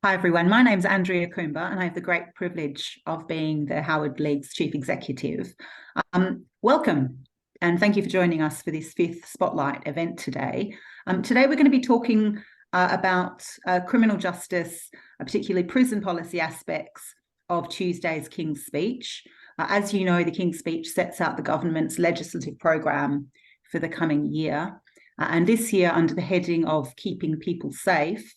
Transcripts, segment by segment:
Hi everyone, my name's Andrea Coomber and I have the great privilege of being the Howard League's Chief Executive. Welcome and thank you for joining us for this fifth Spotlight event today. Today we're going to be talking about criminal justice, particularly prison policy aspects of Tuesday's King's Speech. As you know, the King's Speech sets out the government's legislative programme for the coming year. And this year, under the heading of Keeping People Safe,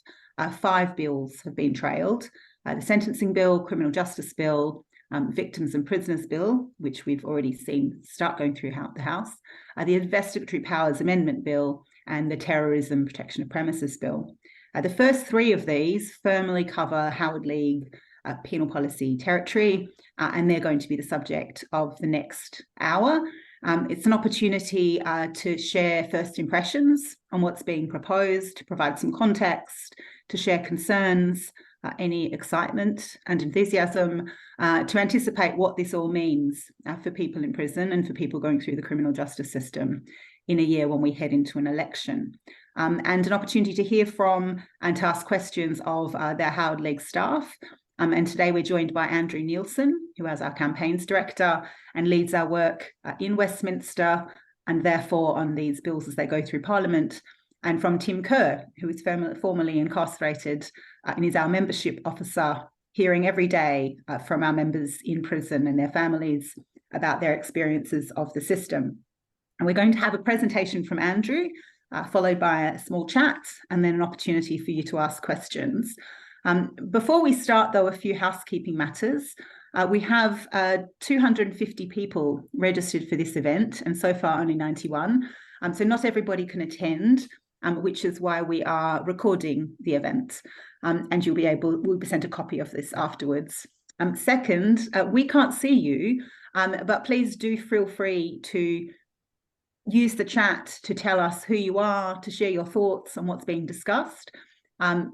5 bills have been trailed. The Sentencing Bill, Criminal Justice Bill, Victims and Prisoners Bill, which we've already seen start going through the House, the Investigatory Powers Amendment Bill, and the Terrorism Protection of Premises Bill. The first 3 of these firmly cover Howard League penal policy territory, and they're going to be the subject of the next hour. It's an opportunity to share first impressions on what's being proposed, to provide some context, to share concerns, any excitement and enthusiasm, to anticipate what this all means for people in prison and for people going through the criminal justice system in a year when we head into an election. And an opportunity to hear from and to ask questions of their Howard League staff. And today we're joined by Andrea Neilson, who is our campaigns director and leads our work in Westminster and therefore on these bills as they go through Parliament, and from Tim Kerr, who is formerly incarcerated and is our membership officer, hearing every day from our members in prison and their families about their experiences of the system. And we're going to have a presentation from Andrew, followed by a small chat, and then an opportunity for you to ask questions. Before we start, though, a few housekeeping matters. We have 250 people registered for this event, and so far only 91. So not everybody can attend, which is why we are recording the event. And we'll be sent a copy of this afterwards. Second, we can't see you, but please do feel free to use the chat to tell us who you are, to share your thoughts on what's being discussed.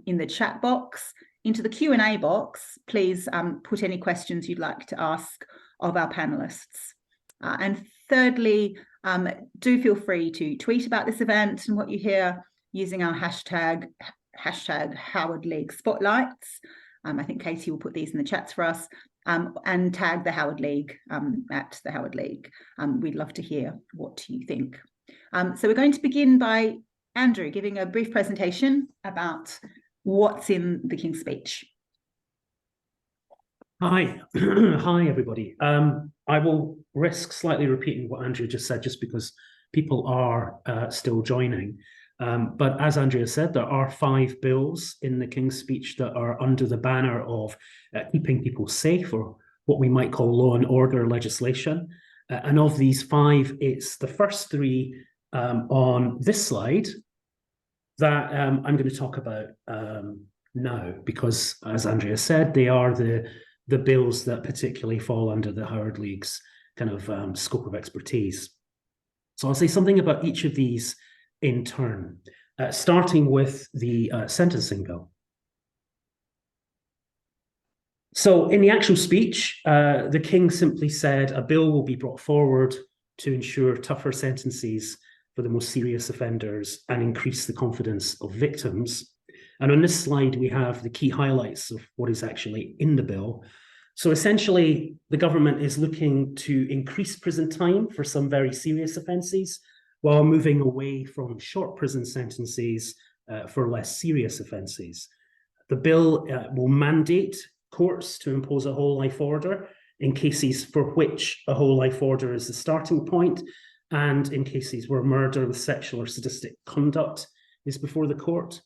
In the chat box. Into the Q&A box, please put any questions you'd like to ask of our panelists. And thirdly, do feel free to tweet about this event and what you hear using our hashtag Howard League Spotlights. I think Katie will put these in the chats for us, and tag the Howard League at the Howard League. We'd love to hear what you think. So we're going to begin by Andrew giving a brief presentation about what's in the King's Speech. Hi, hi everybody. I will risk slightly repeating what Andrea just said, just because people are still joining. But as Andrea said, there are 5 bills in the King's Speech that are under the banner of keeping people safe, or what we might call law and order legislation. And of these 5, it's the first 3 on this slide that I'm going to talk about now, because as Andrea said, they are the bills that particularly fall under the Howard League's kind of scope of expertise. So I'll say something about each of these in turn, starting with the sentencing bill. So in the actual speech, the King simply said a bill will be brought forward to ensure tougher sentences for the most serious offenders and increase the confidence of victims. And on this slide, we have the key highlights of what is actually in the bill. So essentially, the government is looking to increase prison time for some very serious offences, while moving away from short prison sentences for less serious offences. The bill will mandate courts to impose a whole life order in cases for which a whole life order is the starting point, and in cases where murder with sexual or sadistic conduct is before the court.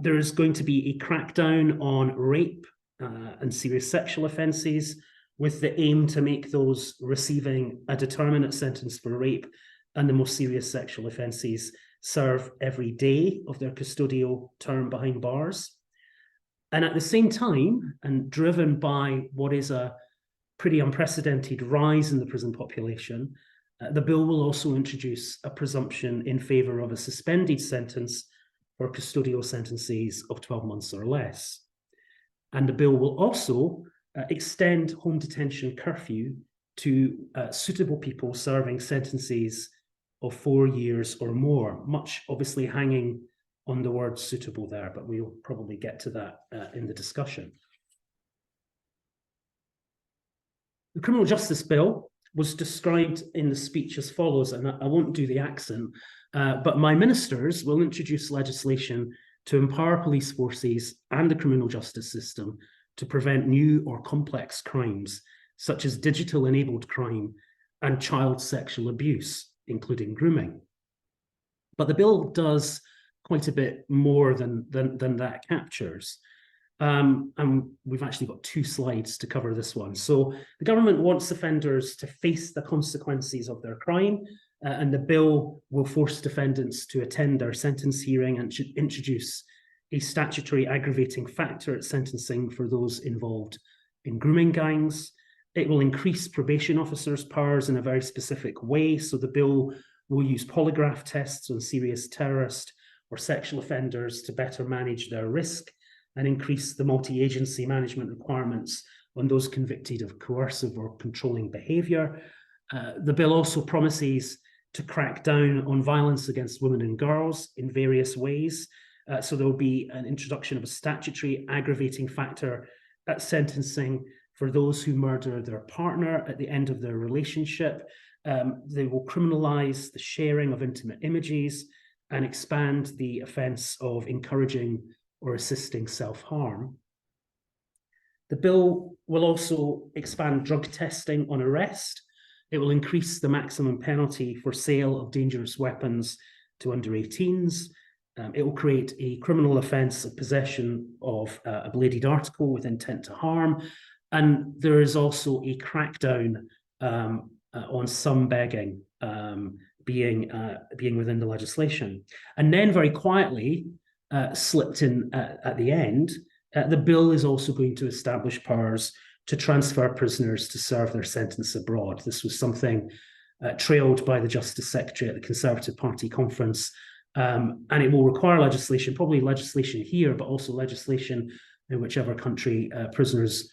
There is going to be a crackdown on rape and serious sexual offences, with the aim to make those receiving a determinate sentence for rape and the most serious sexual offences serve every day of their custodial term behind bars. And at the same time, and driven by what is a pretty unprecedented rise in the prison population, the bill will also introduce a presumption in favour of a suspended sentence for custodial sentences of 12 months or less. And the bill will also extend home detention curfew to suitable people serving sentences of 4 years or more, much obviously hanging on the word suitable there, but we'll probably get to that in the discussion. The Criminal Justice Bill was described in the speech as follows, and I won't do the accent, but my ministers will introduce legislation to empower police forces and the criminal justice system to prevent new or complex crimes, such as digital-enabled crime and child sexual abuse, including grooming. But the bill does quite a bit more than that captures. And we've actually got 2 slides to cover this one. So the government wants offenders to face the consequences of their crime, and the bill will force defendants to attend their sentence hearing and should introduce a statutory aggravating factor at sentencing for those involved in grooming gangs. It will increase probation officers' powers in a very specific way. So the bill will use polygraph tests on serious terrorist or sexual offenders to better manage their risk and increase the multi-agency management requirements on those convicted of coercive or controlling behaviour. The bill also promises to crack down on violence against women and girls in various ways. So there will be an introduction of a statutory aggravating factor at sentencing for those who murder their partner at the end of their relationship. They will criminalise the sharing of intimate images and expand the offence of encouraging or assisting self-harm. The bill will also expand drug testing on arrest. It will increase the maximum penalty for sale of dangerous weapons to under 18s. It will create a criminal offence of possession of a bladed article with intent to harm. And there is also a crackdown on some begging being within the legislation. And then very quietly, slipped in at the end, the bill is also going to establish powers to transfer prisoners to serve their sentence abroad. This was something trailed by the Justice Secretary at the Conservative Party conference, and it will require legislation, probably legislation here, but also legislation in whichever country prisoners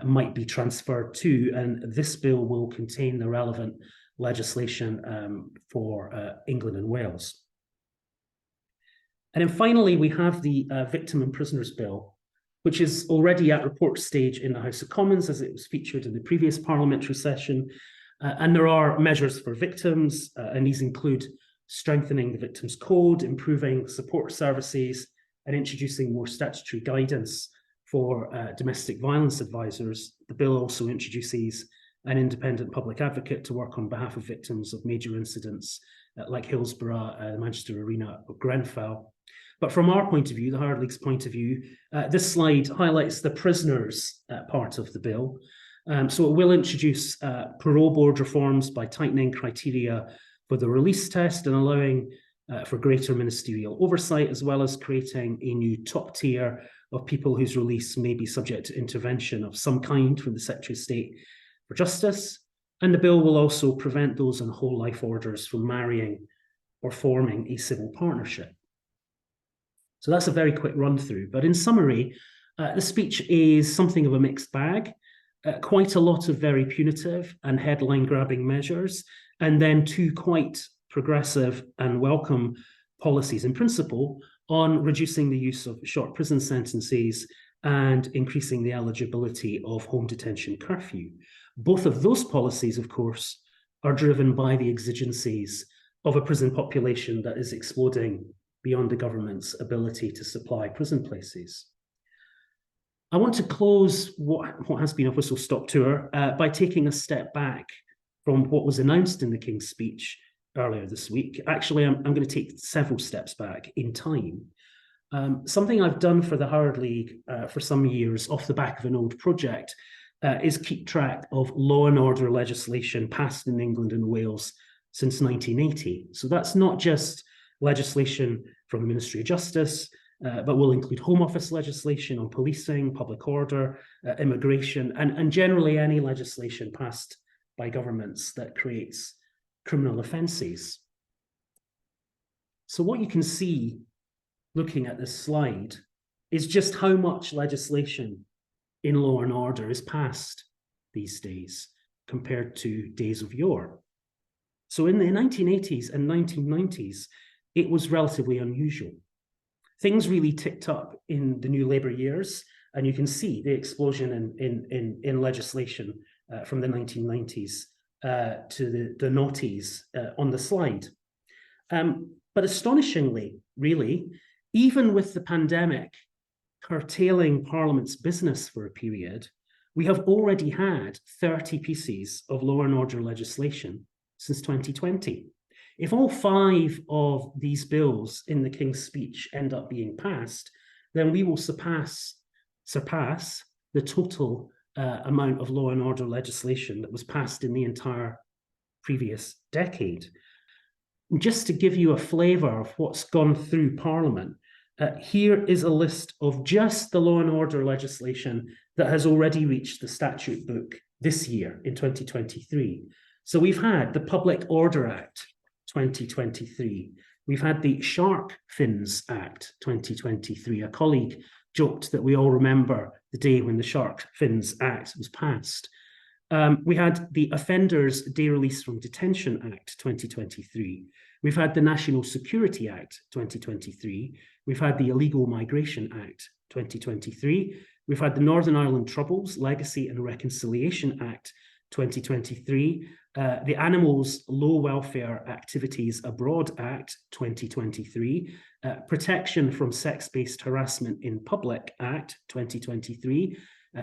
might be transferred to, and this bill will contain the relevant legislation for England and Wales. And then finally, we have the Victim and Prisoners Bill, which is already at report stage in the House of Commons, as it was featured in the previous parliamentary session. And there are measures for victims, and these include strengthening the Victims' Code, improving support services, and introducing more statutory guidance for domestic violence advisors. The bill also introduces an independent public advocate to work on behalf of victims of major incidents like Hillsborough, the Manchester Arena, or Grenfell. But from our point of view, the Howard League's point of view, this slide highlights the prisoners part of the bill. So it will introduce parole board reforms by tightening criteria for the release test and allowing for greater ministerial oversight, as well as creating a new top tier of people whose release may be subject to intervention of some kind from the Secretary of State for Justice. And the bill will also prevent those on whole life orders from marrying or forming a civil partnership. So that's a very quick run through. But in summary, the speech is something of a mixed bag, quite a lot of very punitive and headline grabbing measures, and then 2 quite progressive and welcome policies in principle on reducing the use of short prison sentences and increasing the eligibility of home detention curfew. Both of those policies, of course, are driven by the exigencies of a prison population that is exploding beyond the government's ability to supply prison places. I want to close what has been a whistle-stop tour by taking a step back from what was announced in the King's speech earlier this week. Actually, I'm going to take several steps back in time. Something I've done for the Howard League for some years off the back of an old project is keep track of law and order legislation passed in England and Wales since 1980. So that's not just legislation from the Ministry of Justice, but will include Home Office legislation on policing, public order, immigration, and generally any legislation passed by governments that creates criminal offences. So what you can see looking at this slide is just how much legislation in law and order is passed these days compared to days of yore. So in the 1980s and 1990s, it was relatively unusual. things really ticked up in the new Labour years, and you can see the explosion in legislation from the 1990s to the noughties on the slide. But astonishingly, really, even with the pandemic curtailing Parliament's business for a period, we have already had 30 pieces of law and order legislation since 2020. If all 5 of these bills in the King's Speech end up being passed, then we will surpass the total amount of law and order legislation that was passed in the entire previous decade. And just to give you a flavour of what's gone through Parliament, here is a list of just the law and order legislation that has already reached the statute book this year in 2023. So we've had the Public Order Act 2023. We've had the Shark Fins Act 2023. A colleague joked that we all remember the day when the Shark Fins Act was passed. We had the Offenders Day Release from Detention Act 2023. We've had the National Security Act 2023. We've had the Illegal Migration Act 2023. We've had the Northern Ireland Troubles, Legacy and Reconciliation Act 2023. The Animals Low Welfare Activities Abroad Act 2023. Protection from Sex-Based Harassment in Public Act 2023.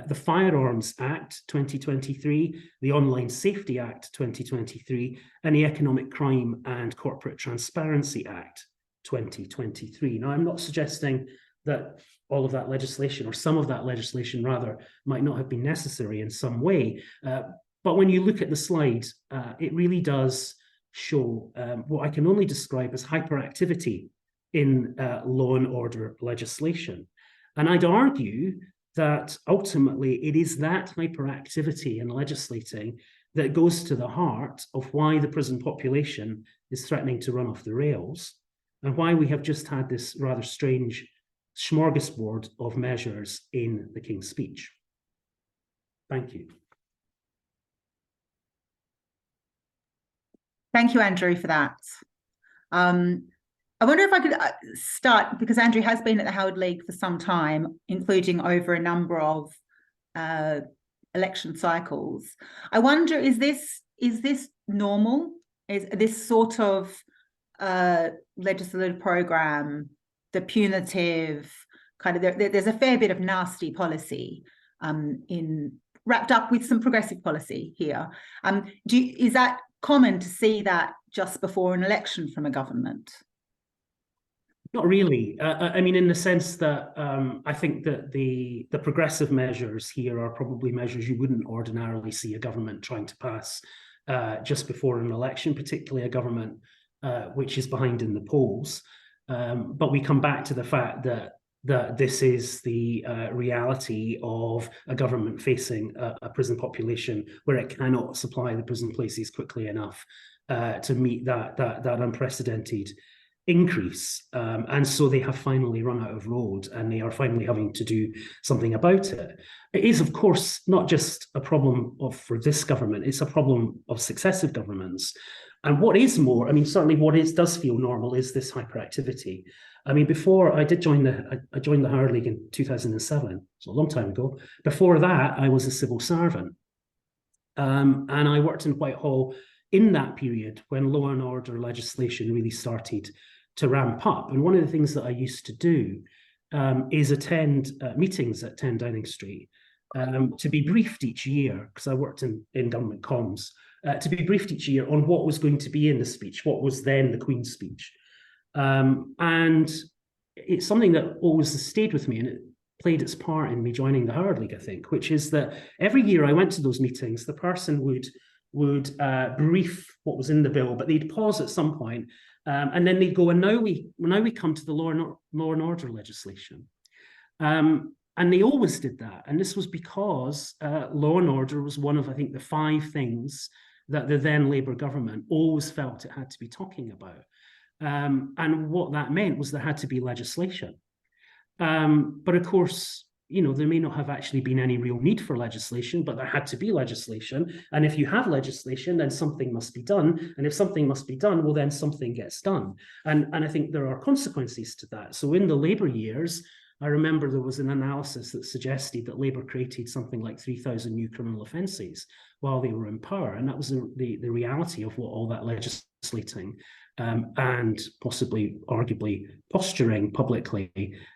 The Firearms Act 2023, the Online Safety Act 2023, and the Economic Crime and Corporate Transparency Act 2023. Now, I'm not suggesting that all of that legislation, or some of that legislation rather, might not have been necessary in some way. But when you look at the slide, it really does show what I can only describe as hyperactivity in law and order legislation. And I'd argue that ultimately it is that hyperactivity in legislating that goes to the heart of why the prison population is threatening to run off the rails, and why we have just had this rather strange smorgasbord of measures in the King's Speech. Thank you. Thank you, Andrew, for that. I wonder if I could start, because Andrew has been at the Howard League for some time, including over a number of election cycles. I wonder, is this normal? Is this sort of legislative program, the punitive kind of, there's a fair bit of nasty policy wrapped up with some progressive policy here. Is that common to see that just before an election from a government? Not really. I mean, in the sense that I think that the progressive measures here are probably measures you wouldn't ordinarily see a government trying to pass just before an election, particularly a government which is behind in the polls. But we come back to the fact that this is the reality of a government facing a prison population where it cannot supply the prison places quickly enough to meet that unprecedented increase. And so they have finally run out of road, and they are finally having to do something about it. It is, of course, not just a problem for this government, it's a problem of successive governments. And what is more, I mean, certainly what does feel normal is this hyperactivity. I mean, before I joined the Howard League in 2007, so a long time ago. Before that, I was a civil servant. And I worked in Whitehall in that period when law and order legislation really started to ramp up. And one of the things that I used to do is attend meetings at 10 Downing Street to be briefed each year, because I worked in government comms, to be briefed each year on what was going to be in the speech, what was then the Queen's Speech. And it's something that always stayed with me, and it played its part in me joining the Howard League, I think, which is that every year I went to those meetings, the person would brief what was in the bill, but they'd pause at some point, and then they'd go, and now we come to the law and order legislation. And they always did that. And this was because law and order was one of, I think, the 5 things that the then Labour government always felt it had to be talking about. And what that meant was there had to be legislation. But of course, there may not have actually been any real need for legislation, but there had to be legislation. And if you have legislation, then something must be done. And if something must be done, well, then something gets done. And I think there are consequences to that. So in the Labour years, I remember there was an analysis that suggested that Labour created something like 3,000 new criminal offences while they were in power. And that was the reality of what all that legislating and possibly, arguably, posturing publicly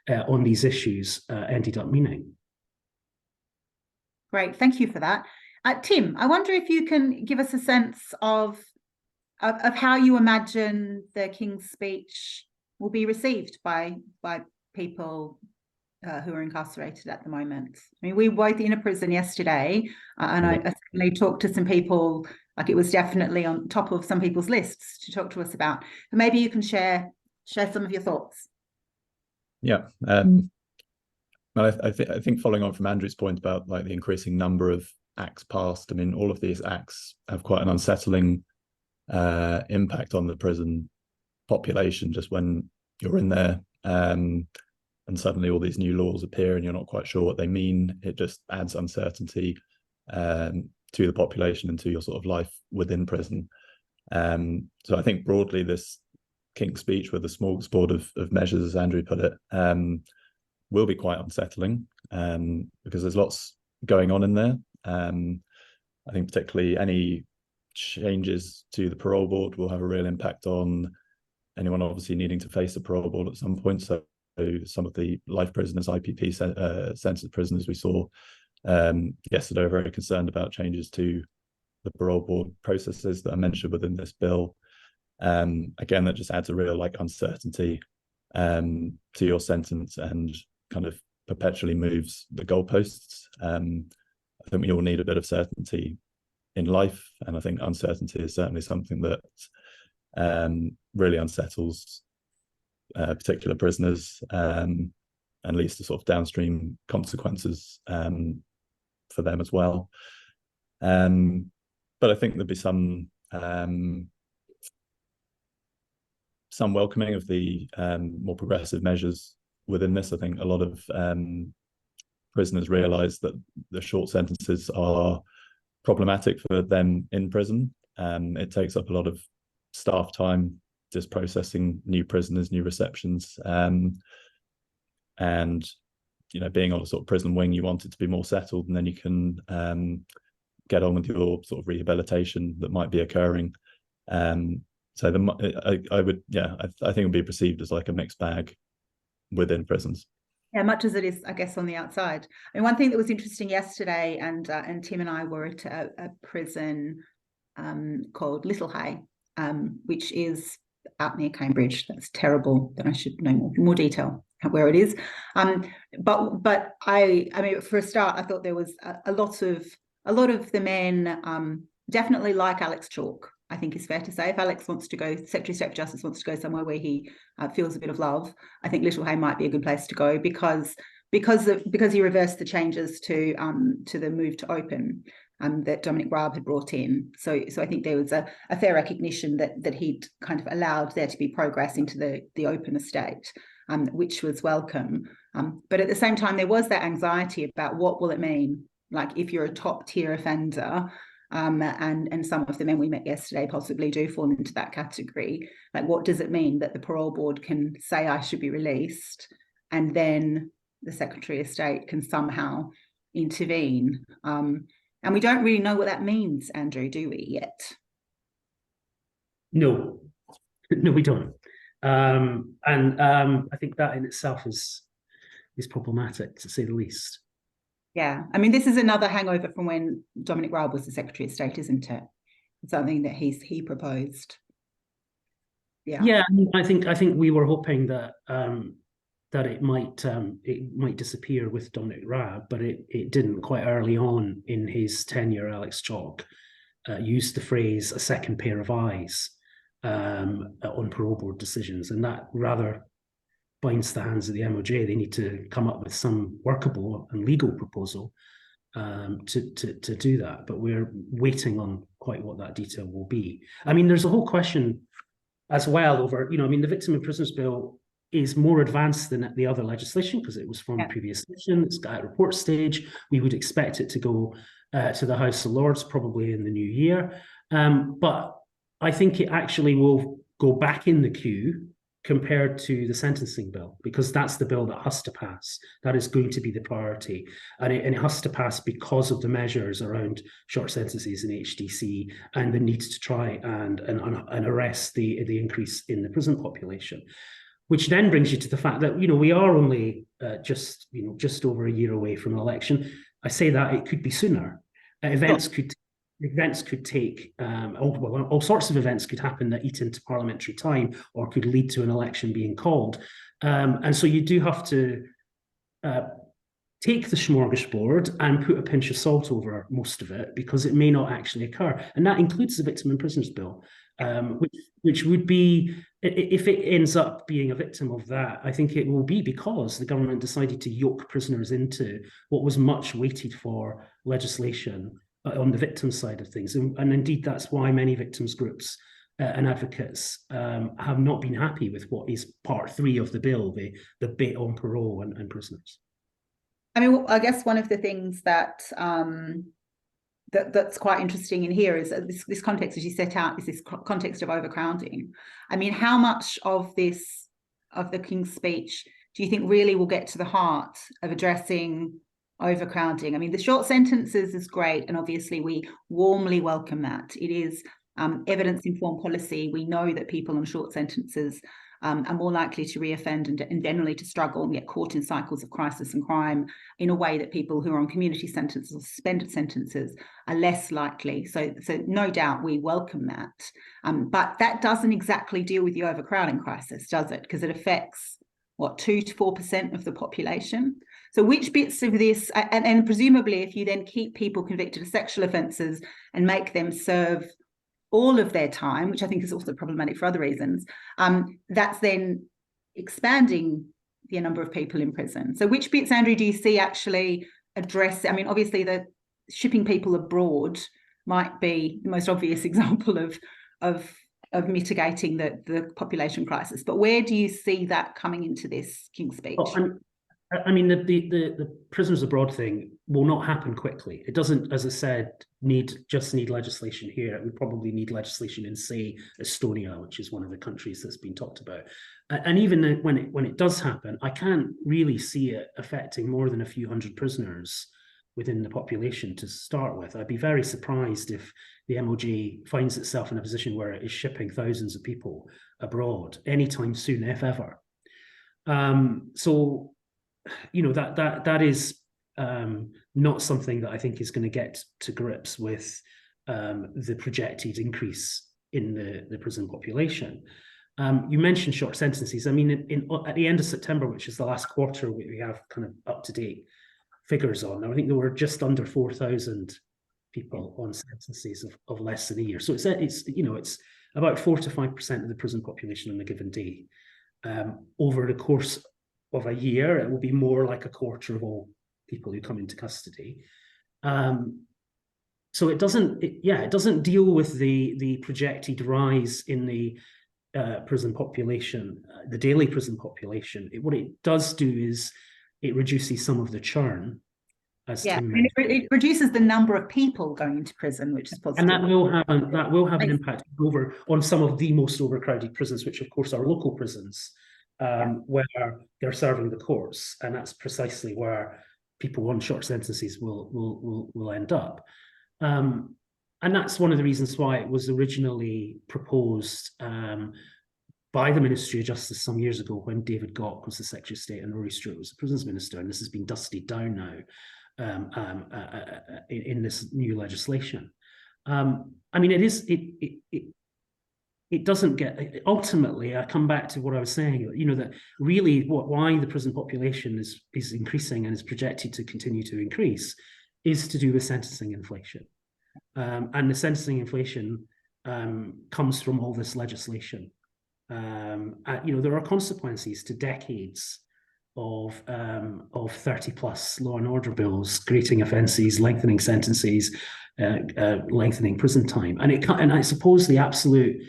on these issues ended up meaning. Great, thank you for that. Tim, I wonder if you can give us a sense of how you imagine the King's speech will be received by people who are incarcerated at the moment. I mean, we were both in a prison yesterday, and I certainly talked to some people. Like, it was definitely on top of some people's lists to talk to us about. But maybe you can share some of your thoughts. Yeah, well, I think following on from Andrew's point about like the increasing number of acts passed, I mean, all of these acts have quite an unsettling impact on the prison population. Just when you're in there, and suddenly all these new laws appear, and you're not quite sure what they mean, it just adds uncertainty to the population and to your sort of life within prison. So I think broadly this King's speech with a smorgasbord of measures, as Andrew put it, will be quite unsettling because there's lots going on in there. I think particularly any changes to the parole board will have a real impact on anyone obviously needing to face a parole board at some point. So some of the life prisoners, IPP sentenced prisoners we saw yesterday are very concerned about changes to the parole board processes that are mentioned within this bill. Again, that just adds a real uncertainty to your sentence and kind of perpetually moves the goalposts. I think we all need a bit of certainty in life, and I think uncertainty is certainly something that really unsettles particular prisoners and leads to sort of downstream consequences for them as well. But I think there'd be some welcoming of the more progressive measures within this. I think a lot of prisoners realise that the short sentences are problematic for them in prison. It takes up a lot of staff time just processing new prisoners, new receptions, and being on a sort of prison wing, you want it to be more settled, and then you can get on with your sort of rehabilitation that might be occurring. So I think it would be perceived as like a mixed bag within prisons. Yeah, much as it is, I guess, on the outside. I mean, one thing that was interesting yesterday, and Tim and I were at a prison called Little Hay, which is out near Cambridge. That's terrible. Then I should know more detail where it is. But I mean, for a start, I thought there was a lot of the men definitely like Alex Chalk. I think is fair to say. If Alex wants to go, Secretary of State for Justice wants to go somewhere where he feels a bit of love, I think Little Hay might be a good place to go because he reversed the changes to the move to open that Dominic Raab had brought in. So I think there was a fair recognition that he'd kind of allowed there to be progress into the open estate, which was welcome. But at the same time, there was that anxiety about what will it mean, like if you're a top tier offender. And some of the men we met yesterday possibly do fall into that category. Like, what does it mean that the parole board can say I should be released, and then the Secretary of State can somehow intervene? And we don't really know what that means, Andrew, do we yet? No, we don't. And I think that in itself is problematic, to say the least. Yeah, I mean, this is another hangover from when Dominic Raab was the Secretary of State, isn't it? It's something that he proposed. Yeah, I think we were hoping that it might disappear with Dominic Raab, but it didn't. Quite early on in his tenure, Alex Chalk used the phrase "a second pair of eyes" on parole board decisions, and that rather binds the hands of the MOJ. They need to come up with some workable and legal proposal to do that. But we're waiting on quite what that detail will be. I mean, there's a whole question as well over, I mean, the Victim in Prisons Bill is more advanced than the other legislation because it was from the previous session. It's got a report stage. We would expect it to go to the House of Lords probably in the new year. But I think it actually will go back in the queue compared to the sentencing bill, because that's the bill that has to pass. That is going to be the priority. And it has to pass because of the measures around short sentences in HDC and the need to try and arrest the increase in the prison population. Which then brings you to the fact that, we are only just over a year away from an election. I say that it could be sooner. Events could take, all sorts of events could happen that eat into parliamentary time or could lead to an election being called. And so you do have to take the smorgasbord and put a pinch of salt over most of it, because it may not actually occur. And that includes the Victim and Prisoners Bill, which would be, if it ends up being a victim of that, I think it will be because the government decided to yoke prisoners into what was much waited for legislation on the victim side of things. And indeed, that's why many victims groups and advocates have not been happy with what is part 3 of the bill, the bit on parole and prisoners. I mean, I guess one of the things that that's quite interesting in here is this context, as you set out, is this context of overcrowding. I mean, how much of the King's speech do you think really will get to the heart of addressing overcrowding? I mean, the short sentences is great, and obviously we warmly welcome that. It is evidence-informed policy. We know that people on short sentences are more likely to reoffend and generally to struggle and get caught in cycles of crisis and crime in a way that people who are on community sentences or suspended sentences are less likely. So no doubt we welcome that. But that doesn't exactly deal with the overcrowding crisis, does it? Because it affects, 2 to 4% of the population. So which bits of this, and presumably if you then keep people convicted of sexual offences and make them serve all of their time, which I think is also problematic for other reasons, that's then expanding the number of people in prison. So which bits, Andrea, do you see actually address? I mean, obviously the shipping people abroad might be the most obvious example of mitigating the population crisis, but where do you see that coming into this King's speech? I mean, the prisoners abroad thing will not happen quickly. It doesn't, as I said, just need legislation here. It would probably need legislation in, say, Estonia, which is one of the countries that's been talked about. And even when it does happen, I can't really see it affecting more than a few hundred prisoners within the population to start with. I'd be very surprised if the MOJ finds itself in a position where it is shipping thousands of people abroad anytime soon, if ever. So, that is not something that I think is going to get to grips with the projected increase in the prison population. You mentioned short sentences. I mean, at the end of September, which is the last quarter we have kind of up-to-date figures on, I think there were just under 4,000 people on sentences of less than a year. So it's about 4 to 5% of the prison population on a given day. Over the course of a year, it will be more like a quarter of all people who come into custody. So it doesn't deal with the projected rise in the prison population, the daily prison population. What it does do is it reduces some of the churn. It reduces the number of people going into prison, which is positive. And that will have an impact on some of the most overcrowded prisons, which of course are local prisons. Where they're serving the courts, and that's precisely where people on short sentences will end up. And that's one of the reasons why it was originally proposed by the Ministry of Justice some years ago, when David Gauke was the Secretary of State and Rory Stewart was the Prisons Minister, and this has been dusted down now in this new legislation. I mean, it doesn't get, ultimately, I come back to what I was saying, that really why the prison population is increasing and is projected to continue to increase is to do with sentencing inflation. And the sentencing inflation comes from all this legislation. There are consequences to decades of 30-plus law and order bills, creating offences, lengthening sentences, lengthening prison time. And I suppose the absolute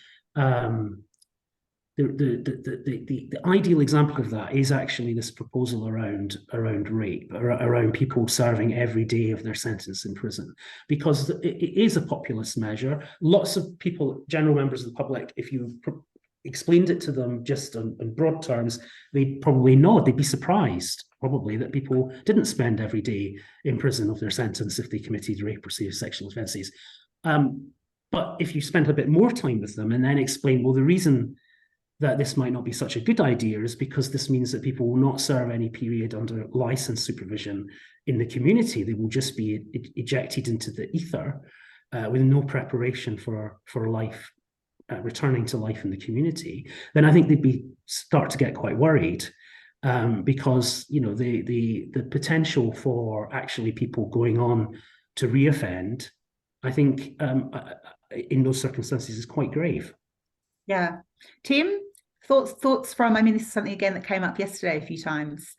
the ideal example of that is actually this proposal around rape, around people serving every day of their sentence in prison, because it is a populist measure. Lots of people, general members of the public, if you explained it to them just in broad terms, they'd probably nod. They'd be surprised, probably, that people didn't spend every day in prison of their sentence if they committed rape or serious sexual offences. But if you spent a bit more time with them and then explain, well, the reason that this might not be such a good idea is because this means that people will not serve any period under licensed supervision in the community. They will just be ejected into the ether with no preparation for life, returning to life in the community. Then I think they'd start to get quite worried, because the potential for actually people going on to reoffend, I think, in those circumstances is quite grave. Yeah. Tim, thoughts from, I mean, this is something again that came up yesterday a few times.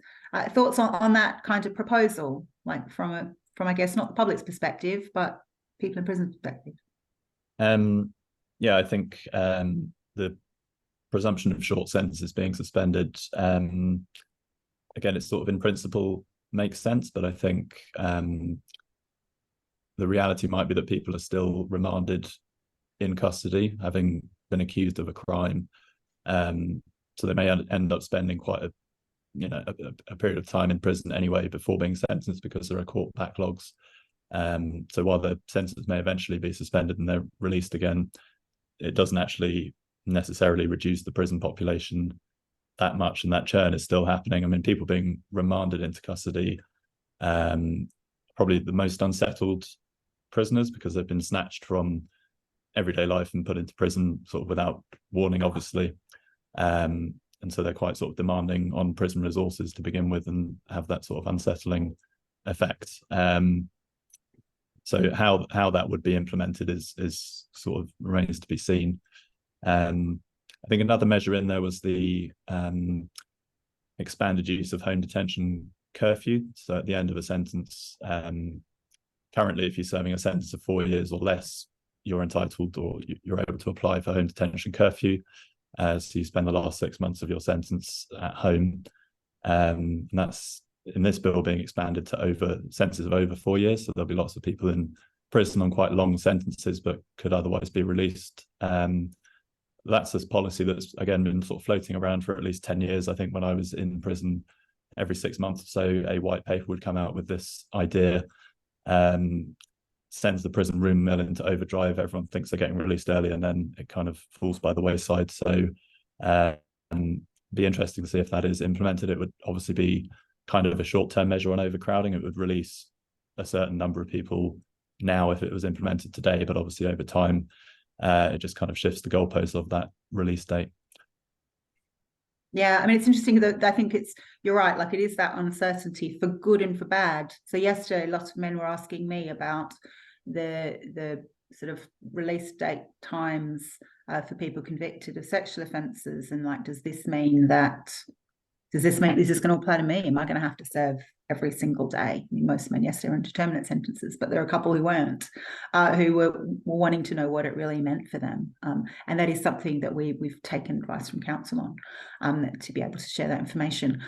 Thoughts on that kind of proposal, like from I guess not the public's perspective, but people in prison perspective. Yeah, I think the presumption of short sentences being suspended, again, it's sort of in principle makes sense, but I think the reality might be that people are still remanded in custody, having been accused of a crime. So they may end up spending quite a period of time in prison anyway before being sentenced, because there are court backlogs. So while the sentence may eventually be suspended and they're released again, it doesn't actually necessarily reduce the prison population that much, and that churn is still happening. I mean, people being remanded into custody, probably the most unsettled prisoners, because they've been snatched from everyday life and put into prison sort of without warning, obviously. And so they're quite sort of demanding on prison resources to begin with, and have that sort of unsettling effect. So how that would be implemented is sort of remains to be seen. I think another measure in there was the expanded use of home detention curfew. So at the end of a sentence, currently, if you're serving a sentence of 4 years or less, you're entitled, or you're able to apply for home detention curfew. So you spend the last 6 months of your sentence at home. And that's, in this bill, being expanded to sentences of over 4 years. So there'll be lots of people in prison on quite long sentences, but could otherwise be released. That's this policy that's, again, been sort of floating around for at least 10 years. I think when I was in prison, every 6 months or so, a white paper would come out with this idea. Sends the prison room mill into overdrive. Everyone thinks they're getting released early, and then it kind of falls by the wayside. So be interesting to see if that is implemented. It would obviously be kind of a short-term measure on overcrowding. It would release a certain number of people now if it was implemented today, but obviously over time, it just kind of shifts the goalposts of that release date. Yeah, I mean, it's interesting that I think you're right, like it is that uncertainty for good and for bad. So yesterday, lots of men were asking me about the sort of release date times for people convicted of sexual offences, and like, does this mean is this going to apply to me? Am I going to have to serve every single day? I mean, most men, yes, they're indeterminate sentences, but there are a couple who weren't, who were wanting to know what it really meant for them. And that is something that we've taken advice from counsel on, to be able to share that information.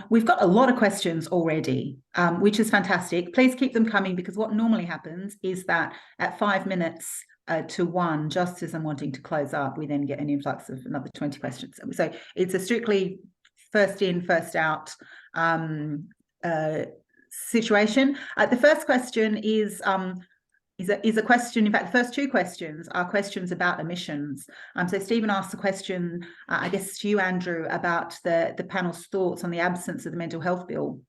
We've got a lot of questions already, which is fantastic. Please keep them coming, because what normally happens is that at 5 minutes to 1, just as I'm wanting to close up, we then get an influx of another 20 questions. So it's a strictly first in, first out situation. The first question is a question. In fact, the first 2 questions are questions about emissions. So Stephen asked a question, I guess to you, Andrew, about the panel's thoughts on the absence of the mental health bill,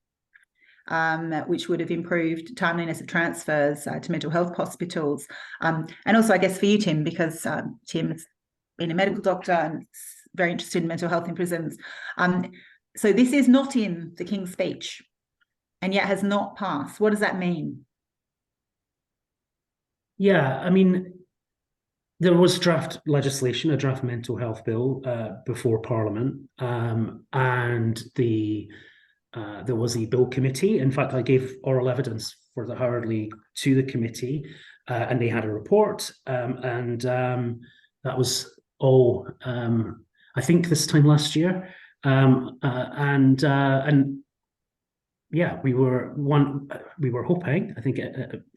which would have improved timeliness of transfers to mental health hospitals. And also, I guess, for you, Tim, because Tim has been a medical doctor and very interested in mental health in prisons. So this is not in the King's Speech, and yet has not passed. What does that mean? Yeah, I mean, there was draft legislation, a draft mental health bill before Parliament, and there was a bill committee. In fact, I gave oral evidence for the Howard League to the committee, and they had a report, and that was all. I think this time last year. And yeah, we were hoping, I think,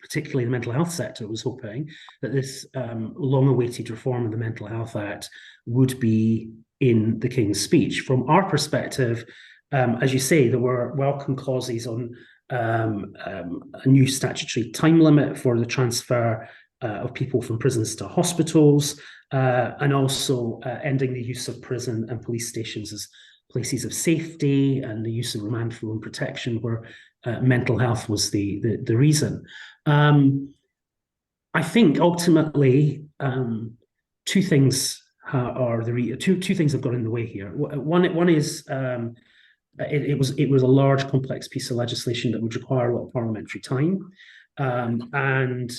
particularly the mental health sector was hoping that this long-awaited reform of the Mental Health Act would be in the King's Speech. From our perspective, as you say, there were welcome clauses on a new statutory time limit for the transfer of people from prisons to hospitals, and also ending the use of prison and police stations as places of safety, and the use of remand for own protection where mental health was the reason. I think ultimately two things two things have got in the way here. One is it was a large, complex piece of legislation that would require a lot of parliamentary time, and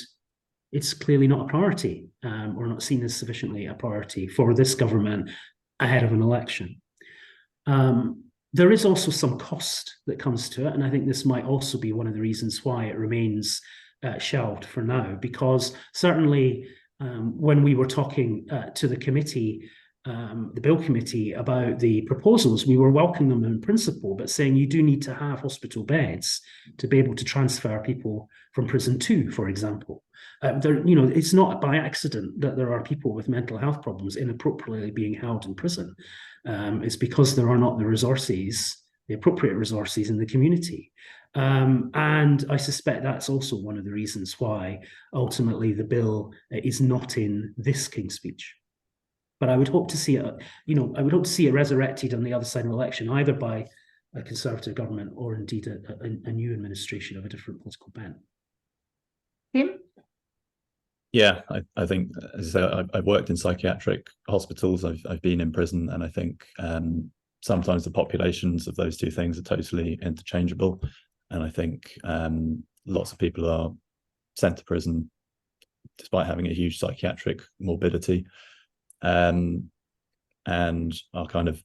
it's clearly not a priority, or not seen as sufficiently a priority for this government ahead of an election. There is also some cost that comes to it, and I think this might also be one of the reasons why it remains shelved for now, because certainly when we were talking to the committee, the Bill Committee, about the proposals, we were welcoming them in principle, but saying you do need to have hospital beds to be able to transfer people from prison to, for example. It's not by accident that there are people with mental health problems inappropriately being held in prison. It's because there are not the appropriate resources in the community. And I suspect that's also one of the reasons why ultimately the bill is not in this King's Speech. But I would hope to see it, resurrected on the other side of the election, either by a Conservative government or indeed a new administration of a different political bent. Tim? Yeah, I think, as I say, I've worked in psychiatric hospitals, I've been in prison, and I think sometimes the populations of those two things are totally interchangeable. And I think lots of people are sent to prison despite having a huge psychiatric morbidity, and are kind of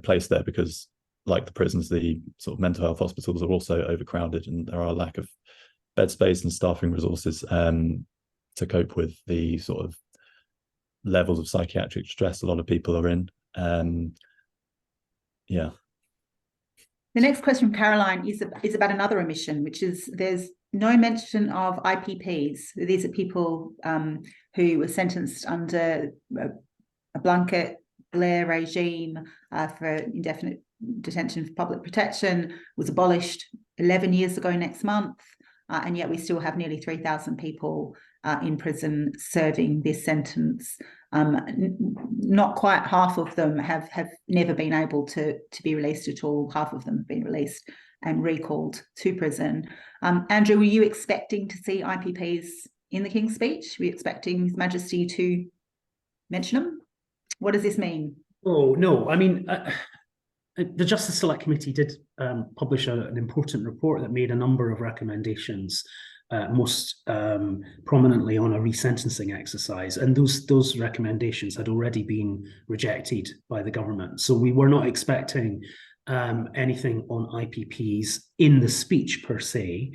placed there because, like the prisons, the sort of mental health hospitals are also overcrowded, and there are a lack of bed space and staffing resources to cope with the sort of levels of psychiatric stress a lot of people are in. Yeah. The next question from Caroline is about another omission, which is there's no mention of IPPs. These are people who were sentenced under a blanket Blair regime for indefinite detention for public protection, was abolished 11 years ago next month, and yet we still have nearly 3,000 people in prison serving this sentence. Not quite half of them have never been able to be released at all. Half of them have been released and recalled to prison. Andrew, were you expecting to see IPPs in the King's Speech? Were you expecting His Majesty to mention them? What does this mean? Oh, no. I mean, the Justice Select Committee did publish an important report that made a number of recommendations, most prominently on a resentencing exercise, and those recommendations had already been rejected by the government. So we were not expecting anything on IPPs in the speech per se.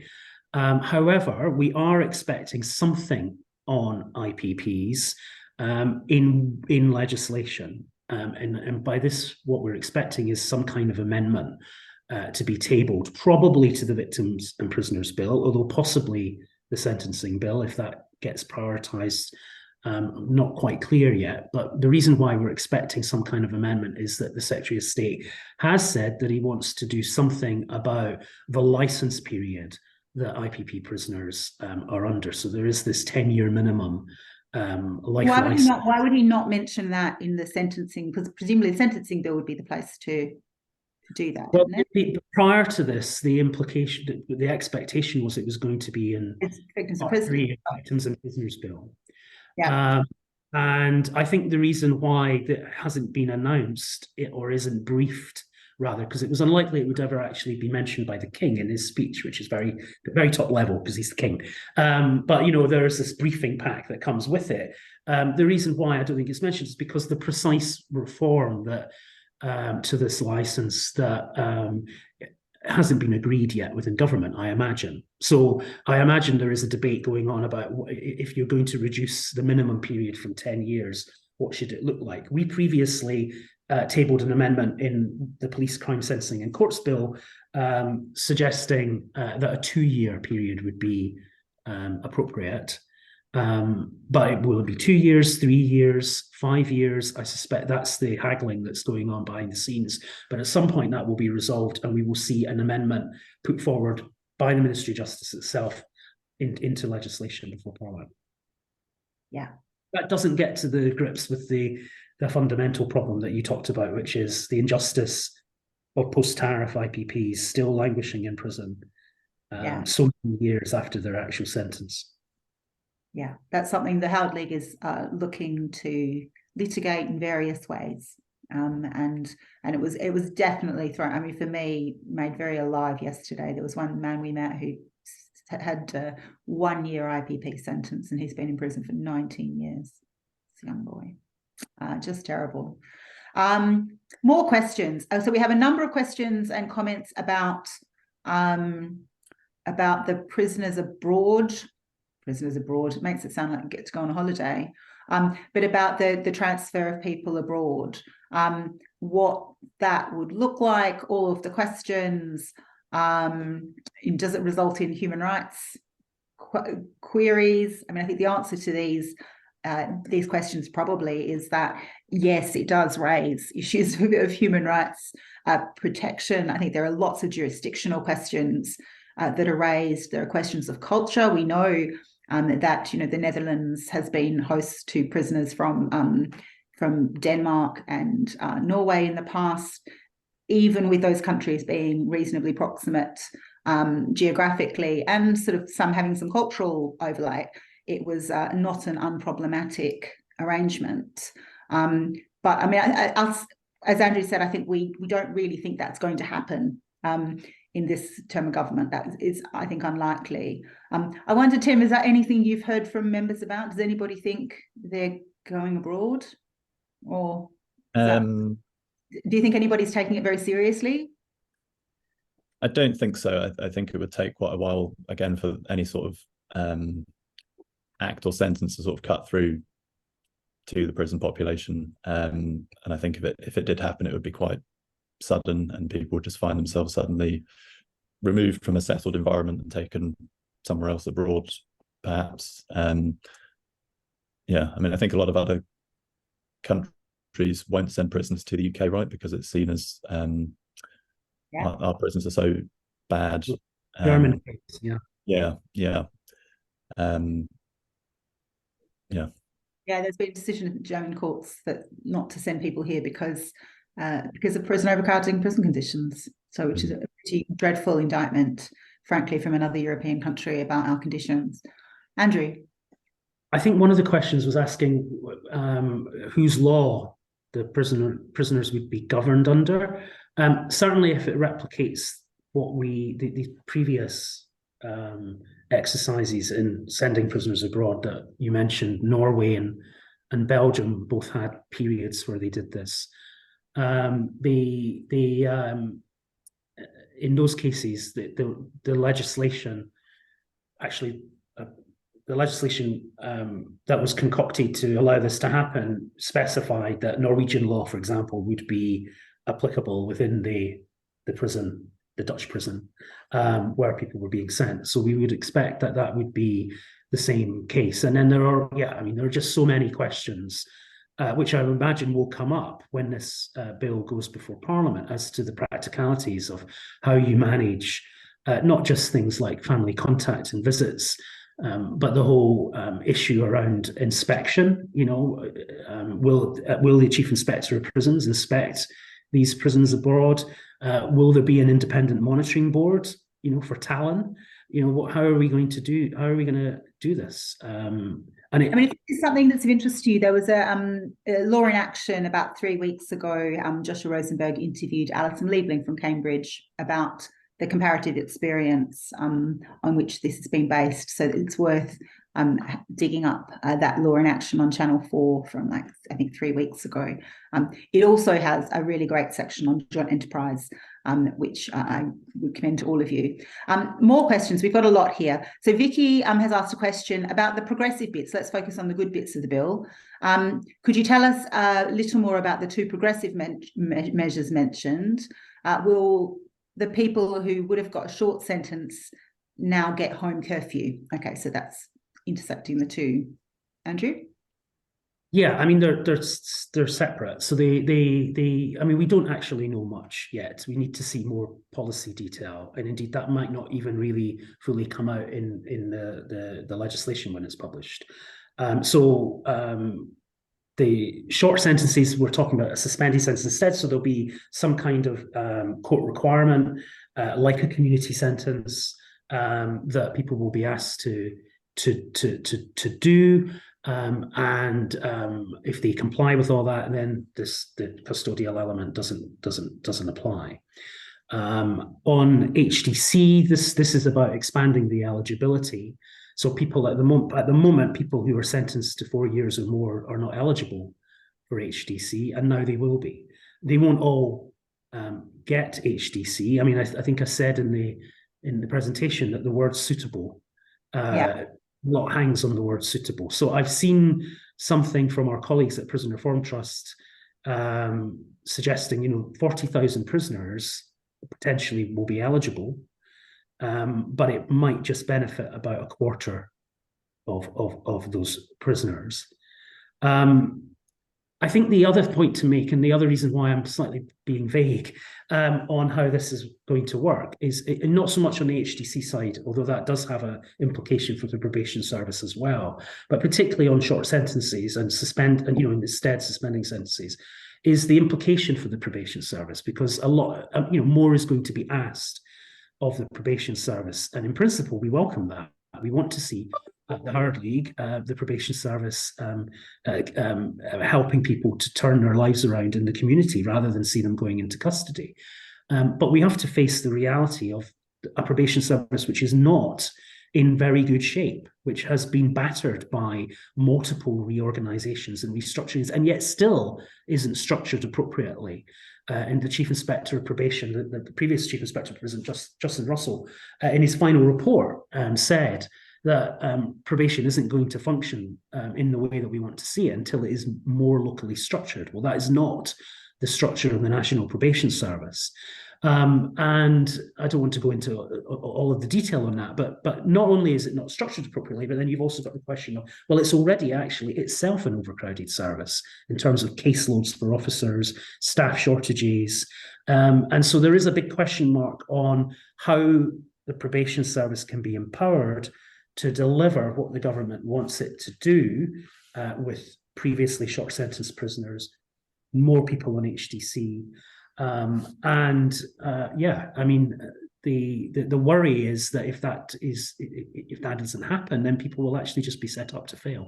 However, we are expecting something on IPPs in legislation. And by this, what we're expecting is some kind of amendment to be tabled, probably to the Victims and Prisoners Bill, although possibly the Sentencing Bill, if that gets prioritised. Not quite clear yet. But the reason why we're expecting some kind of amendment is that the Secretary of State has said that he wants to do something about the licence period that IPP prisoners are under. So there is this 10-year minimum life license. Why would he not mention that in the sentencing? Because presumably the Sentencing Bill would be the place to do that. Well, prior to this, the expectation was it was going to be in Victims and Prisoners Bill. Yeah. And I think the reason why that hasn't been announced or isn't briefed, rather, because it was unlikely it would ever actually be mentioned by the King in his speech, which is very, very top level because he's the King. But, there is this briefing pack that comes with it. The reason why I don't think it's mentioned is because the precise reform that to this license that hasn't been agreed yet within government, I imagine. So I imagine there is a debate going on about if you're going to reduce the minimum period from 10 years, what should it look like? We previously tabled an amendment in the Police Crime Sentencing and Courts Bill, suggesting that a 2-year period would be appropriate. But will it be 2 years, 3 years, 5 years? I suspect that's the haggling that's going on behind the scenes. But at some point that will be resolved, and we will see an amendment put forward by the Ministry of Justice itself into legislation before Parliament. Yeah. That doesn't get to the grips with the fundamental problem that you talked about, which is the injustice of post-tariff IPPs still languishing in prison so many years after their actual sentence. Yeah, that's something the Howard League is looking to litigate in various ways. And it was definitely thrown. I mean, for me, made very alive yesterday. There was one man we met who had a 1-year IPP sentence, and he's been in prison for 19 years. It's a young boy. Just terrible. More questions. So we have a number of questions and comments about the prisoners abroad. Prisoners abroad, it makes it sound like you get to go on a holiday, but about the transfer of people abroad, what that would look like, all of the questions. Does it result in human rights queries? I mean, I think the answer to these questions probably is that yes, it does raise issues of human rights protection. I think there are lots of jurisdictional questions that are raised. There are questions of culture. We know that the Netherlands has been host to prisoners from Denmark and Norway in the past. Even with those countries being reasonably proximate geographically and sort of having some cultural overlay, it was not an unproblematic arrangement. But I mean, as Andrew said, I think we don't really think that's going to happen in this term of government. That is, I think, unlikely. I wonder, Tim, is that anything you've heard from members about? Does anybody think they're going abroad? Or do you think anybody's taking it very seriously? I don't think so. I think it would take quite a while, again, for any sort of act or sentence to sort of cut through to the prison population. And I think if it did happen, it would be quite sudden, and people would just find themselves suddenly removed from a settled environment and taken somewhere else abroad, perhaps. Yeah, I mean, I think a lot of other countries won't send prisoners to the UK, right? Because it's seen as our prisons are so bad. German, yeah. Yeah. There's been a decision in the German courts that not to send people here because of prison overcrowding, prison conditions. So, which is a pretty dreadful indictment, frankly, from another European country about our conditions. Andrew? I think one of the questions was asking whose law the prisoners would be governed under. Certainly, if it replicates what the previous exercises in sending prisoners abroad that you mentioned, Norway and Belgium both had periods where they did this. In those cases, the legislation actually. The legislation that was concocted to allow this to happen specified that Norwegian law, for example, would be applicable within the prison, the Dutch prison, where people were being sent. So we would expect that would be the same case. And then there are just so many questions, which I imagine will come up when this bill goes before Parliament, as to the practicalities of how you manage not just things like family contact and visits, but the whole issue around inspection. Will the Chief Inspector of Prisons inspect these prisons abroad? Will there be an independent monitoring board, for Tallinn? How are we going to do this? If it's something that's of interest to you, there was a Law in Action about 3 weeks ago. Joshua Rosenberg interviewed Alison Liebling from Cambridge about the comparative experience on which this has been based. So it's worth digging up that Law in Action on Channel 4 from I think 3 weeks ago. It also has a really great section on joint enterprise which I would commend to all of you. More questions. We've got a lot here. So Vicky has asked a question about the progressive bits. Let's focus on the good bits of the bill. Could you tell us a little more about the two progressive measures mentioned? Will the people who would have got a short sentence now get home curfew? Okay, so that's intersecting the two. Andrew? Yeah, I mean they're separate. So I mean we don't actually know much yet. We need to see more policy detail, and indeed that might not even really fully come out in the legislation when it's published. The short sentences, we're talking about a suspended sentence instead. So there'll be some kind of court requirement, like a community sentence, that people will be asked to do. And if they comply with all that, then the custodial element doesn't apply. On HDC, this is about expanding the eligibility. So people at the moment, people who are sentenced to 4 years or more are not eligible for HDC, and now they will be. They won't all get HDC. I mean, I think I said in the presentation that the word suitable, a lot hangs on the word suitable. So I've seen something from our colleagues at Prison Reform Trust suggesting, 40,000 prisoners potentially will be eligible. But it might just benefit about a quarter of those prisoners. I think the other point to make, and the other reason why I'm slightly being vague on how this is going to work, is not so much on the HDC side, although that does have an implication for the probation service as well, but particularly on short sentences and instead suspending sentences, is the implication for the probation service, because a lot, more is going to be asked of the probation service. And in principle, we welcome that. We want to see at the Howard League, the probation service helping people to turn their lives around in the community rather than see them going into custody. But we have to face the reality of a probation service which is not in very good shape, which has been battered by multiple reorganizations and restructurings, and yet still isn't structured appropriately. And the Chief Inspector of Probation, the previous Chief Inspector of Prison, Justin Russell, in his final report said that probation isn't going to function in the way that we want to see it until it is more locally structured. Well, that is not the structure of the National Probation Service. And I don't want to go into all of the detail on that, but not only is it not structured appropriately, but then you've also got the question of, well, it's already actually itself an overcrowded service in terms of caseloads for officers, staff shortages. And so there is a big question mark on how the probation service can be empowered to deliver what the government wants it to do with previously short sentence prisoners, more people on HDC. I mean, the worry is that if that doesn't happen, then people will actually just be set up to fail.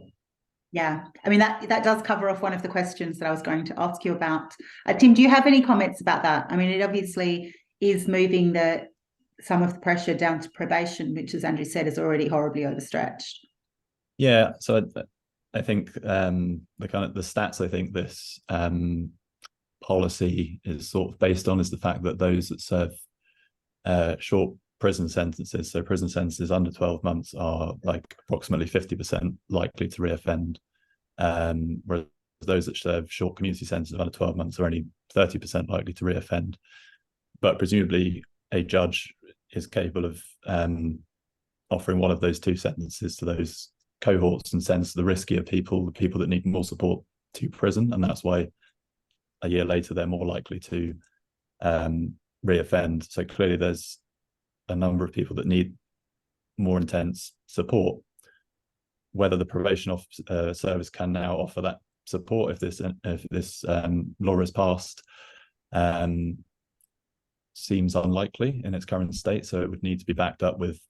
Yeah, I mean, that does cover off one of the questions that I was going to ask you about. Tim, do you have any comments about that? I mean, it obviously is moving some of the pressure down to probation, which, as Andrew said, is already horribly overstretched. Yeah, so I think the stats I think this policy is sort of based on is the fact that those that serve short prison sentences, so prison sentences under 12 months, are like approximately 50% likely to reoffend, whereas those that serve short community sentences of under 12 months are only 30% likely to reoffend. But presumably a judge is capable of offering one of those two sentences to those cohorts and sends the riskier people, the people that need more support, to prison, and that's why a year later they're more likely to reoffend. So clearly there's a number of people that need more intense support. Whether the probation service can now offer that support if this law is passed seems unlikely in its current state, so it would need to be backed up with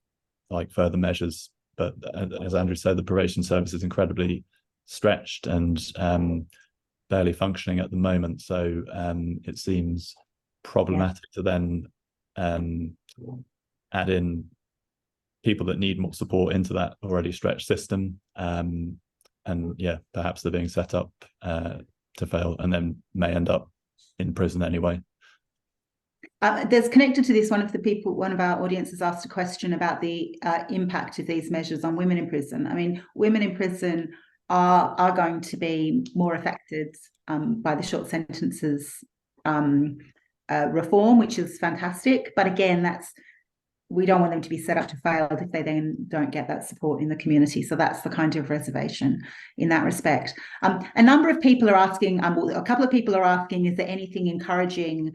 like further measures. But as Andrew said, the probation service is incredibly stretched and barely functioning at the moment, so it seems problematic to then add in people that need more support into that already stretched system, and perhaps they're being set up to fail and then may end up in prison anyway. There's connected to this, one of our audiences asked a question about the impact of these measures on women in prison. I mean, women in prison are going to be more affected by the short sentences reform, which is fantastic. But again, we don't want them to be set up to fail if they then don't get that support in the community. So that's the kind of reservation in that respect. A number of people are asking, a couple of people are asking, is there anything encouraging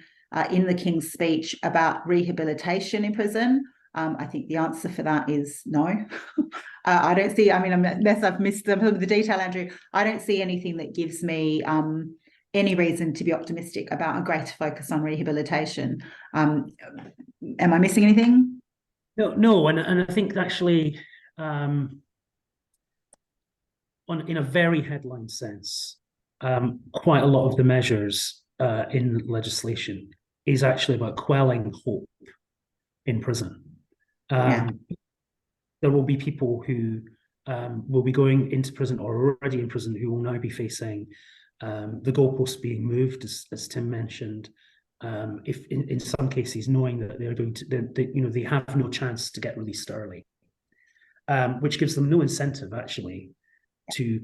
in the King's speech about rehabilitation in prison? I think the answer for that is no. I don't see, I mean, unless I've missed some of the detail, Andrew, I don't see anything that gives me any reason to be optimistic about a greater focus on rehabilitation. Am I missing anything? No, and I think actually, in a very headline sense, quite a lot of the measures in legislation is actually about quelling hope in prison. There will be people who will be going into prison or already in prison who will now be facing the goalposts being moved, as Tim mentioned. If in some cases knowing that they're going to, they have no chance to get released early, which gives them no incentive actually to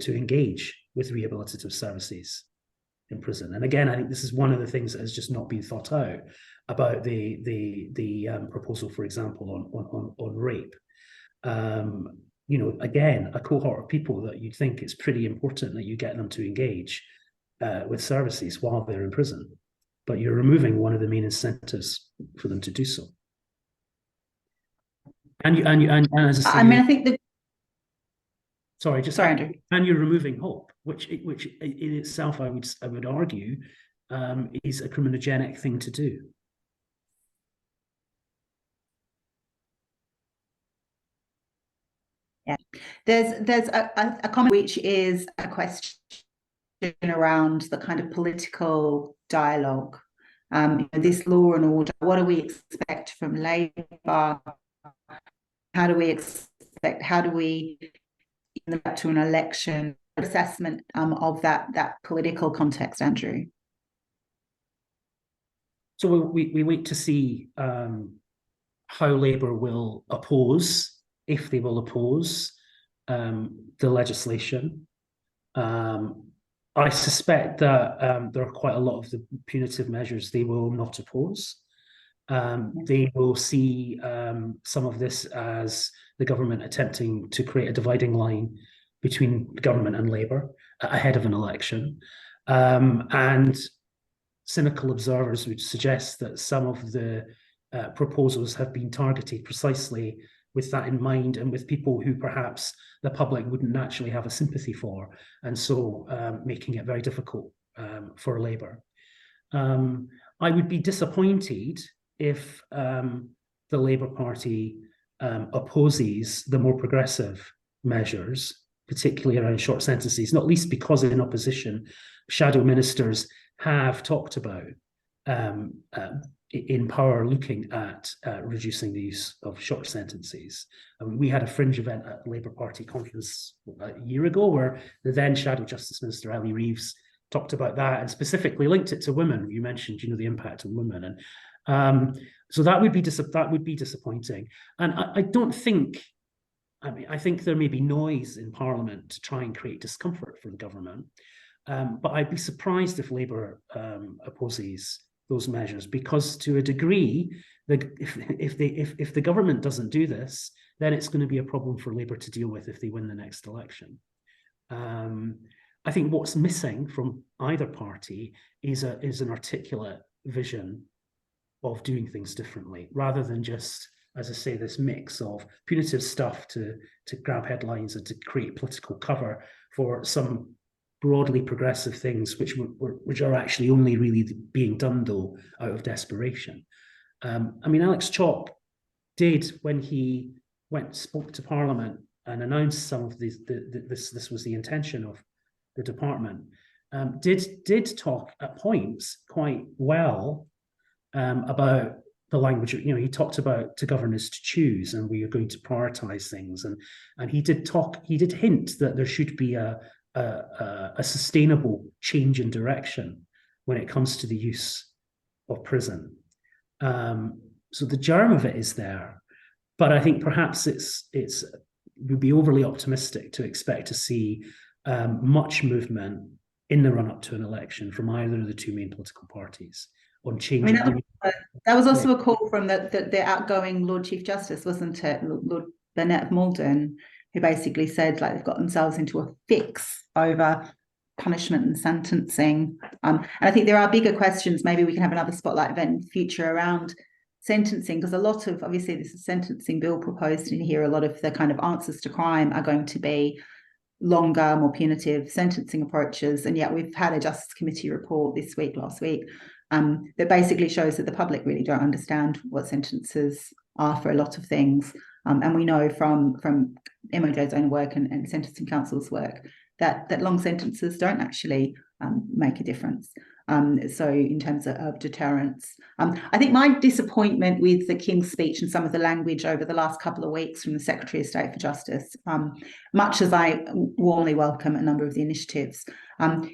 engage with rehabilitative services in prison. And again, I think this is one of the things that has just not been thought out about the proposal, for example, on rape. Again, a cohort of people that you think it's pretty important that you get them to engage with services while they're in prison, but you're removing one of the main incentives for them to do so. And as I say, I mean, I think that. Sorry, Andrew. And you're removing hope, which in itself, I would argue, is a criminogenic thing to do. Yeah, there's a comment which is a question around the kind of political dialogue. This law and order, what do we expect from Labour? How do we back to an election assessment of that political context, Andrew? So we wait to see how Labour will oppose, if they will oppose the legislation. I suspect that there are quite a lot of the punitive measures they will not oppose. They will see some of this as the government attempting to create a dividing line between government and Labour ahead of an election. And cynical observers would suggest that some of the proposals have been targeted precisely with that in mind, and with people who perhaps the public wouldn't naturally have a sympathy for, and so making it very difficult for Labour. I would be disappointed if the Labour Party opposes the more progressive measures, particularly around short sentences, not least because in opposition, shadow ministers have talked about in power looking at reducing the use of short sentences. I mean, we had a fringe event at the Labour Party conference a year ago where the then Shadow Justice Minister, Ali Reeves, talked about that and specifically linked it to women. You mentioned, the impact on women. And so that would be disappointing. And I don't think, I think there may be noise in Parliament to try and create discomfort for the government. But I'd be surprised if Labour opposes those measures, because to a degree, if the government doesn't do this, then it's going to be a problem for Labour to deal with if they win the next election. I think what's missing from either party is an articulate vision of doing things differently, rather than just, as I say, this mix of punitive stuff to grab headlines and to create political cover for some broadly progressive things, which are actually only really being done though out of desperation. Alex Chalk did, when he spoke to Parliament and announced some of these, this was the intention of the department, did talk at points quite well about the language. He talked about to govern is to choose, and we are going to prioritize things, and he did hint that there should be a sustainable change in direction when it comes to the use of prison. So the germ of it is there, but I think perhaps it would be overly optimistic to expect to see much movement in the run-up to an election from either of the two main political parties on changing. That was also a call from the outgoing Lord Chief Justice, wasn't it? Lord Burnett of Malden, who basically said like they've got themselves into a fix over punishment and sentencing. And I think there are bigger questions. Maybe we can have another spotlight event in the future around sentencing, because a lot of, obviously, this is a sentencing bill proposed in here. A lot of the kind of answers to crime are going to be longer, more punitive sentencing approaches. And yet we've had a Justice Committee report last week, that basically shows that the public really don't understand what sentences are for a lot of things. And we know from MOJ's own work and Sentencing Council's work that long sentences don't actually make a difference. So in terms of deterrence, I think my disappointment with the King's speech and some of the language over the last couple of weeks from the Secretary of State for Justice, much as I warmly welcome a number of the initiatives,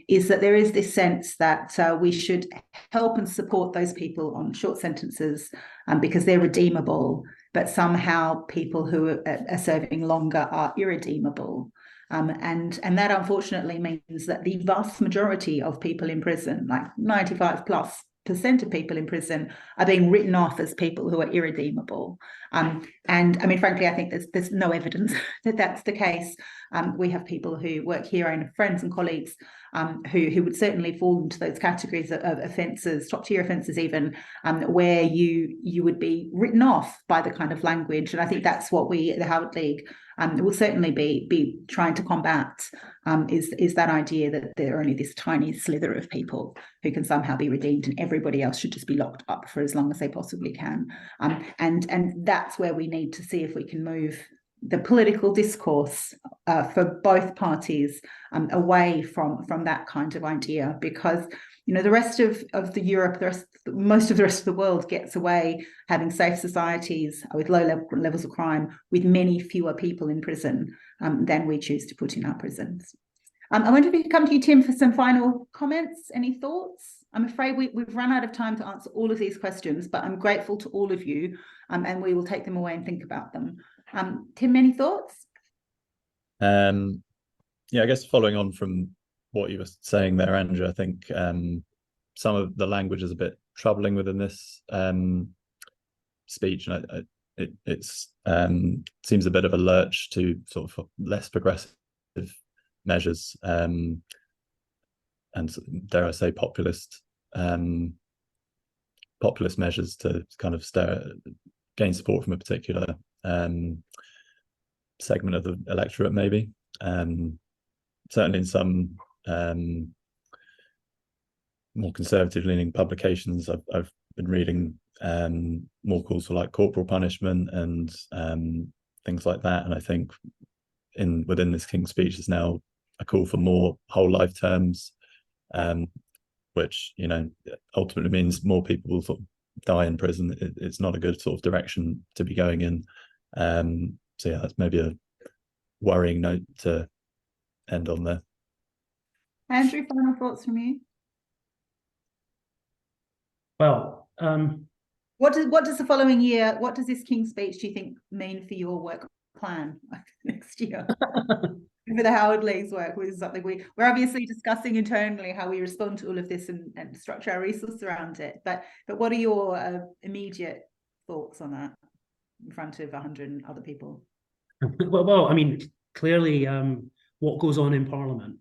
is that there is this sense that we should help and support those people on short sentences because they're redeemable, but somehow people who are serving longer are irredeemable. And that unfortunately means that the vast majority of people in prison, like 95+% of people in prison, are being written off as people who are irredeemable. And I mean, frankly, I think there's no evidence that that's the case. We have people who work here and friends and colleagues who would certainly fall into those categories of offences, top-tier offences even, where you would be written off by the kind of language. And I think that's what we at the Howard League will certainly be trying to combat, is that idea that there are only this tiny slither of people who can somehow be redeemed and everybody else should just be locked up for as long as they possibly can. And that's where we need to see if we can move the political discourse for both parties away from that kind of idea, because the rest of the Europe, most of the rest of the world gets away having safe societies with low levels of crime, with many fewer people in prison than we choose to put in our prisons. I wonder if we could come to you, Tim, for some final comments. Any thoughts? I'm afraid we've run out of time to answer all of these questions, but I'm grateful to all of you, and we will take them away and think about them. Tim, any thoughts? Yeah, I guess following on from what you were saying there, Andrea, I think some of the language is a bit troubling within this speech, and it seems a bit of a lurch to sort of less progressive measures, and dare I say populist measures to kind of gain support from a particular segment of the electorate, maybe. Certainly in some more conservative leaning publications, I've been reading more calls for like corporal punishment and things like that. And I think within this King's speech is now a call for more whole life terms, which ultimately means more people will sort of die in prison. It's not a good sort of direction to be going in. So yeah, that's maybe a worrying note to end on there. Andrew, final thoughts from you? Well, what does the following year, what does this King's speech, do you think, mean for your work plan next year? For the Howard League's work, which is something we're obviously discussing internally, how we respond to all of this and structure our resources around it. But what are your immediate thoughts on that in front of 100 other people? Well, I mean, clearly, what goes on in Parliament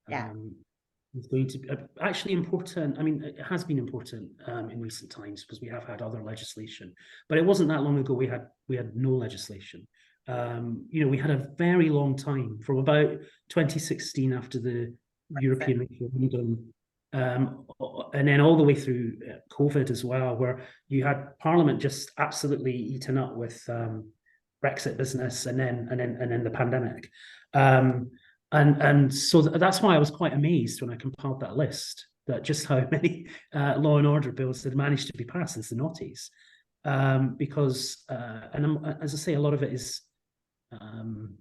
is going to be actually important. I mean, it has been important in recent times because we have had other legislation, but it wasn't that long ago we had no legislation. We had a very long time from about 2016 after the European referendum, and then all the way through COVID as well, where you had Parliament just absolutely eaten up with Brexit business and then the pandemic. And so that's why I was quite amazed when I compiled that list, that just how many law and order bills had managed to be passed as the noughties. Because, as I say, a lot of it is kind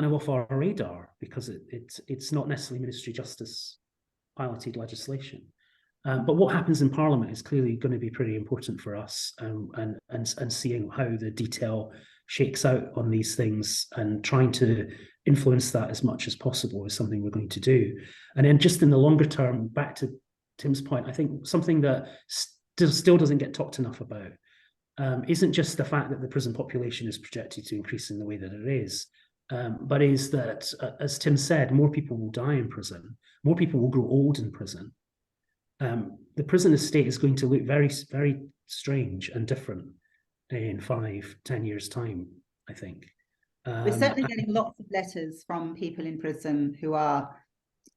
of off our radar because it's not necessarily Ministry of Justice piloted legislation. But what happens in Parliament is clearly going to be pretty important for us, and seeing how the detail shakes out on these things and trying to influence that as much as possible is something we're going to do. And then just in the longer term, back to Tim's point, I think something that still doesn't get talked enough about isn't just the fact that the prison population is projected to increase in the way that it is, but is that, as Tim said, more people will die in prison, more people will grow old in prison. The prison estate is going to look very, very strange and different in 5-10 years' time, I think. We're certainly getting lots of letters from people in prison who are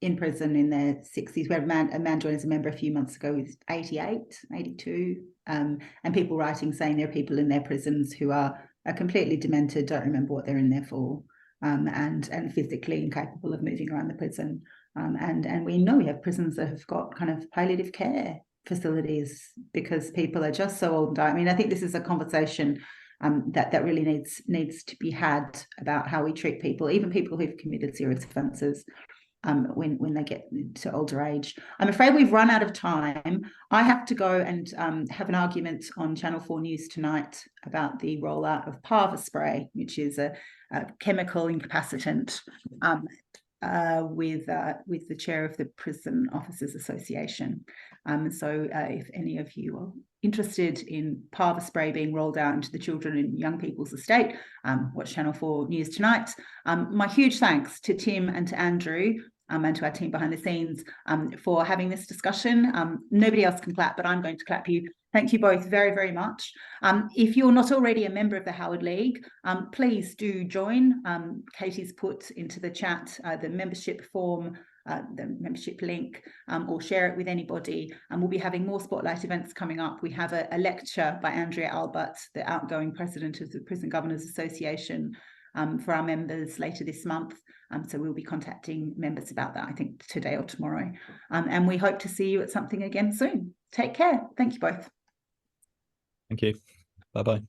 in prison in their 60s. We had a man joined as a member a few months ago who's 88, 82, and people writing saying there are people in their prisons who are completely demented, don't remember what they're in there for, and physically incapable of moving around the prison. And we know we have prisons that have got kind of palliative care facilities because people are just so old and dying. I mean, I think this is a conversation that really needs to be had about how we treat people, even people who've committed serious offences, when they get to older age. I'm afraid we've run out of time. I have to go and have an argument on Channel 4 News tonight about the rollout of parva spray, which is a chemical incapacitant, with the chair of the Prison Officers Association. So if any of you are interested in parva spray being rolled out into the children and young people's estate, watch Channel 4 News tonight. My huge thanks to Tim and to Andrew, and to our team behind the scenes, for having this discussion. Nobody else can clap, but I'm going to clap you. Thank you both very, very much. If you're not already a member of the Howard League, please do join. Katie's put into the chat the membership form, the membership link, or share it with anybody. And we'll be having more Spotlight events coming up. We have a lecture by Andrea, the outgoing president of the Prison Governors Association, for our members later this month. So we'll be contacting members about that, I think today or tomorrow. And we hope to see you at something again soon. Take care. Thank you both. Thank you. Bye-bye.